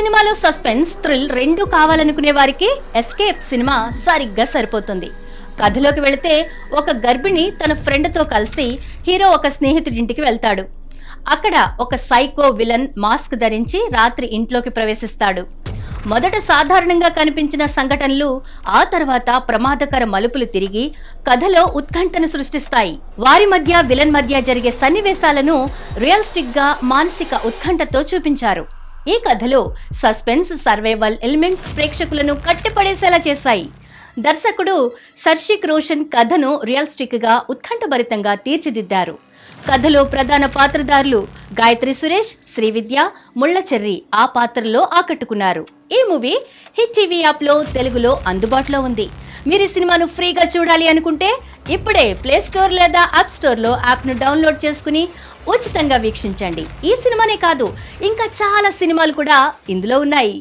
సినిమాలో suspense, thrill రెండు కావాలనుకునే వారికి ఎస్కేప్ సినిమా సరిగ్గా సరిపోతుంది. కథలోకి వెళితే ఒక గర్భిణి తన ఫ్రెండ్తో కలిసి హీరో ఒక స్నేహితుడింటికి వెళ్తాడు. అక్కడ ఒక సైకో విలన్ మాస్క్ ధరించి రాత్రి ఇంట్లోకి ప్రవేశిస్తాడు. మొదట సాధారణంగా కనిపించిన సంఘటనలు ఆ తర్వాత ప్రమాదకర మలుపులు తిరిగి కథలో ఉత్కంఠను సృష్టిస్తాయి. వారి మధ్య విలన్ మధ్య జరిగే సన్నివేశాలను రియలిస్టిక్ గా మానసిక ఉత్కంఠతో చూపించారు. ఈ కథలో సస్పెన్స్, సర్వైవల్ ఎలిమెంట్స్ ప్రేక్షకులను కట్టిపడేసేలా చేశాయి. దర్శకుడు సర్షిక్ రోషన్ కథను రియలిస్టిక్ గా ఉత్కంఠభరితంగా తీర్చిదిద్దారు. కథలో ప్రధాన పాత్రధారులు గాయత్రి సురేష్, శ్రీవిద్య, ముళ్ళచెర్రి ఆ పాత్రలో ఆకట్టుకున్నారు. ఈ మూవీ హిట్ టీవీ యాప్ లో తెలుగులో అందుబాటులో ఉంది. మీరు ఈ సినిమాను ఫ్రీగా చూడాలి అనుకుంటే ఇప్పుడే ప్లే స్టోర్ లేదా యాప్ స్టోర్ లో యాప్ ను డౌన్లోడ్ చేసుకుని ఉచితంగా వీక్షించండి. ఈ సినిమానే కాదు, ఇంకా చాలా సినిమాలు కూడా ఇందులో ఉన్నాయి.